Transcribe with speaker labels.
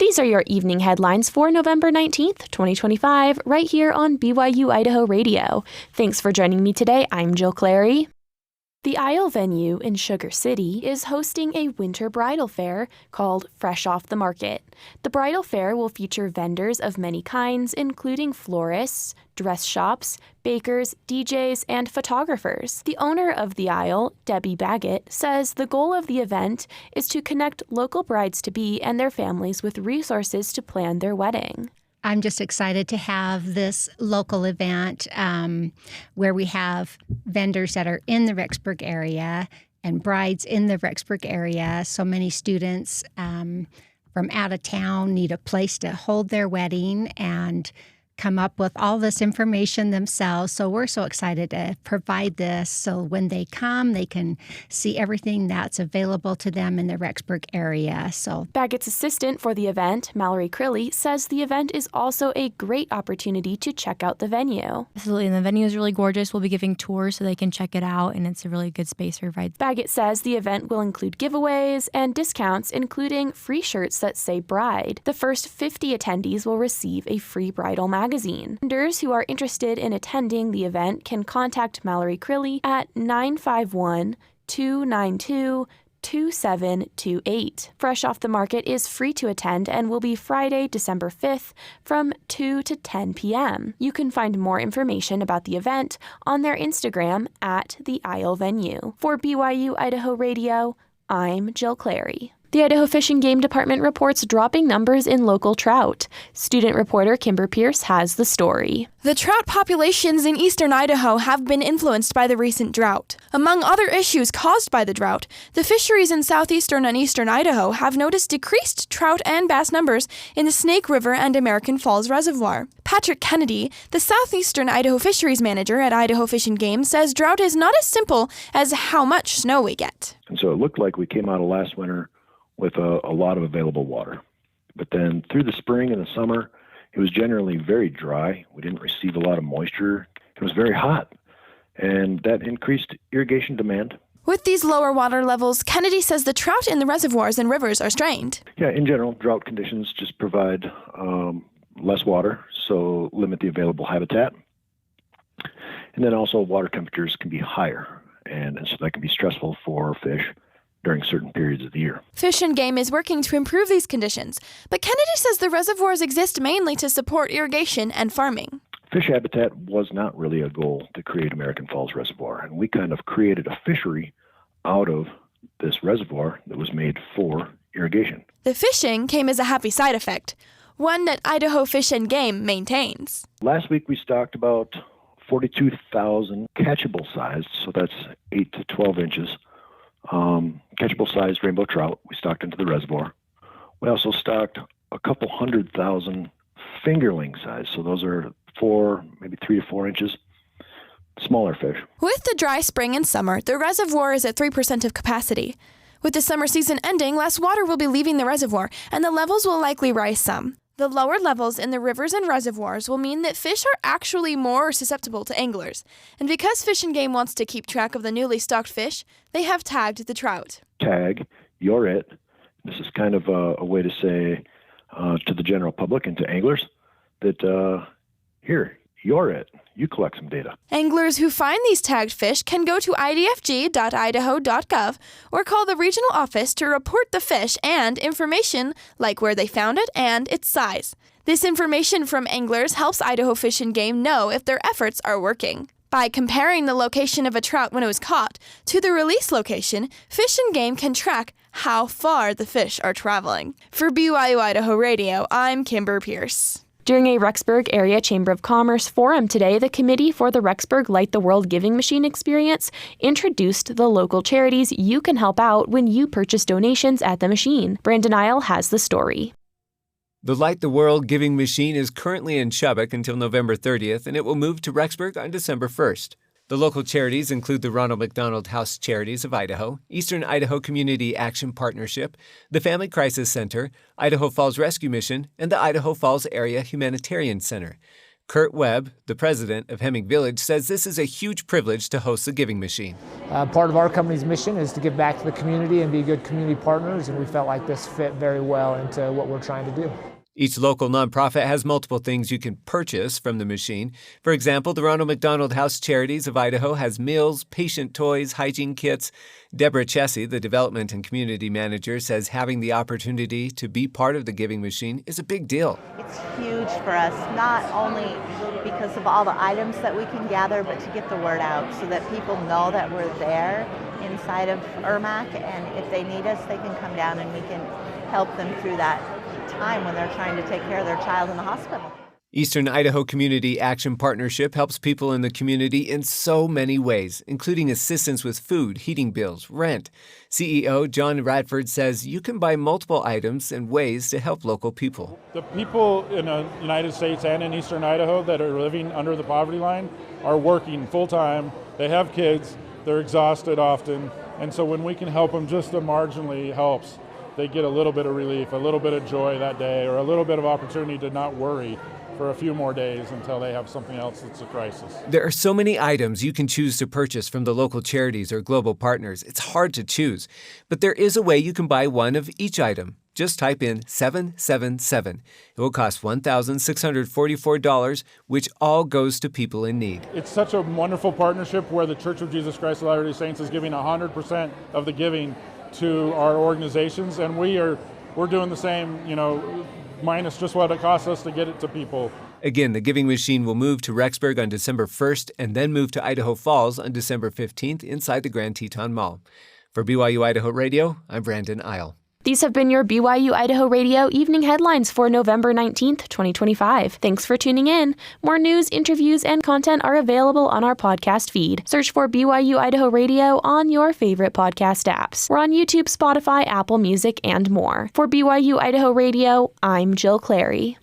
Speaker 1: These are your evening headlines for November 19th, 2025, right here on BYU-Idaho Radio. Thanks for joining me today. I'm Jill Clary. The Isle venue in Sugar City is hosting a winter bridal fair called Fresh Off the Market. The bridal fair will feature vendors of many kinds, including florists, dress shops, bakers, DJs, and photographers. The owner of the Isle, Debbie Baggett, says the goal of the event is to connect local brides-to-be and their families with resources to plan their wedding.
Speaker 2: I'm just excited to have this local event where we have vendors that are in the Rexburg area and brides in the Rexburg area. So many students from out of town need a place to hold their wedding and come up with all this information themselves. So we're so excited to provide this so when they come, they can see everything that's available to them in the Rexburg area. So
Speaker 1: Baggett's assistant for the event, Mallory Crilly, says the event is also a great opportunity to check out the venue.
Speaker 3: Absolutely, and the venue is really gorgeous. We'll be giving tours so they can check it out, and it's a really good space for brides.
Speaker 1: Baggett says the event will include giveaways and discounts, including free shirts that say bride. The first 50 attendees will receive a free bridal magazine. Vendors who are interested in attending the event can contact Mallory Crilly at 951-292-2728. Fresh Off the Market is free to attend and will be Friday, December 5th from 2 to 10 p.m. You can find more information about the event on their Instagram at the Isle Venue. For BYU-Idaho Radio, I'm Jill Clary. The Idaho Fish and Game Department reports dropping numbers in local trout. Student reporter Kimber Pierce has the story.
Speaker 4: The trout populations in eastern Idaho have been influenced by the recent drought. Among other issues caused by the drought, the fisheries in southeastern and eastern Idaho have noticed decreased trout and bass numbers in the Snake River and American Falls Reservoir. Patrick Kennedy, the southeastern Idaho fisheries manager at Idaho Fish and Game, says drought is not as simple as how much snow we get.
Speaker 5: And so it looked like we came out of last winter with a lot of available water. But then through the spring and the summer, it was generally very dry. We didn't receive a lot of moisture. It was very hot, and that increased irrigation demand.
Speaker 4: With these lower water levels, Kennedy says the trout in the reservoirs and rivers are strained.
Speaker 5: Yeah, in general, drought conditions just provide less water, so limit the available habitat. And then also water temperatures can be higher, and so that can be stressful for fish during certain periods of the year.
Speaker 4: Fish and Game is working to improve these conditions, but Kennedy says the reservoirs exist mainly to support irrigation and farming.
Speaker 5: Fish habitat was not really a goal to create American Falls Reservoir, and we kind of created a fishery out of this reservoir that was made for irrigation.
Speaker 4: The fishing came as a happy side effect, one that Idaho Fish and Game maintains.
Speaker 5: Last week we stocked about 42,000 catchable sized, so that's 8 to 12 inches, catchable sized rainbow trout we stocked into the reservoir. We also stocked a couple 100,000 fingerling size, so those are 3 to 4 inches, smaller fish.
Speaker 4: With the dry spring and summer, the reservoir is at 3% of capacity. With the summer season ending, less water will be leaving the reservoir, and the levels will likely rise some. The lower levels in the rivers and reservoirs will mean that fish are actually more susceptible to anglers. And because Fish and Game wants to keep track of the newly stocked fish, they have tagged the trout.
Speaker 5: Tag, you're it. This is kind of a way to say to the general public and to anglers that, here, you're it. You collect some data.
Speaker 4: Anglers who find these tagged fish can go to idfg.idaho.gov or call the regional office to report the fish and information like where they found it and its size. This information from anglers helps Idaho Fish and Game know if their efforts are working. By comparing the location of a trout when it was caught to the release location, Fish and Game can track how far the fish are traveling. For BYU-Idaho Radio, I'm Kimber Pierce.
Speaker 1: During a Rexburg Area Chamber of Commerce forum today, the Committee for the Rexburg Light the World Giving Machine Experience introduced the local charities you can help out when you purchase donations at the machine. Brandon Isle has the story.
Speaker 6: The Light the World Giving Machine is currently in Chubbuck until November 30th, and it will move to Rexburg on December 1st. The local charities include the Ronald McDonald House Charities of Idaho, Eastern Idaho Community Action Partnership, the Family Crisis Center, Idaho Falls Rescue Mission, and the Idaho Falls Area Humanitarian Center. Kurt Webb, the president of Hemming Village, says this is a huge privilege to host the Giving Machine.
Speaker 7: Part of our company's mission is to give back to the community and be good community partners, and we felt like this fit very well into what we're trying to do.
Speaker 6: Each local nonprofit has multiple things you can purchase from the machine. For example, the Ronald McDonald House Charities of Idaho has meals, patient toys, hygiene kits. Deborah Chessie, the development and community manager, says having the opportunity to be part of the Giving Machine is a big deal.
Speaker 8: It's huge for us, not only because of all the items that we can gather, but to get the word out so that people know that we're there inside of ERMAC, and if they need us, they can come down and we can help them through that time when they're trying to take care of their child in the hospital.
Speaker 6: Eastern Idaho Community Action Partnership helps people in the community in so many ways, including assistance with food, heating bills, rent. CEO John Radford says you can buy multiple items and ways to help local people.
Speaker 9: The people in the United States and in Eastern Idaho that are living under the poverty line are working full-time. They have kids. They're exhausted often. And so when we can help them just marginally helps. They get a little bit of relief, a little bit of joy that day, or a little bit of opportunity to not worry for a few more days until they have something else that's a crisis.
Speaker 6: There are so many items you can choose to purchase from the local charities or global partners. It's hard to choose. But there is a way you can buy one of each item. Just type in 777. It will cost $1,644, which all goes to people in need.
Speaker 9: It's such a wonderful partnership where the Church of Jesus Christ of Latter-day Saints is giving 100% of the giving to our organizations, and we're doing the same, minus just what it costs us to get it to people.
Speaker 6: Again, the Giving Machine will move to Rexburg on December 1st and then move to Idaho Falls on December 15th inside the Grand Teton Mall. For BYU-Idaho Radio, I'm Brandon Isle.
Speaker 1: These have been your BYU-Idaho Radio evening headlines for November 19th, 2025. Thanks for tuning in. More news, interviews, and content are available on our podcast feed. Search for BYU-Idaho Radio on your favorite podcast apps. We're on YouTube, Spotify, Apple Music, and more. For BYU-Idaho Radio, I'm Jill Clary.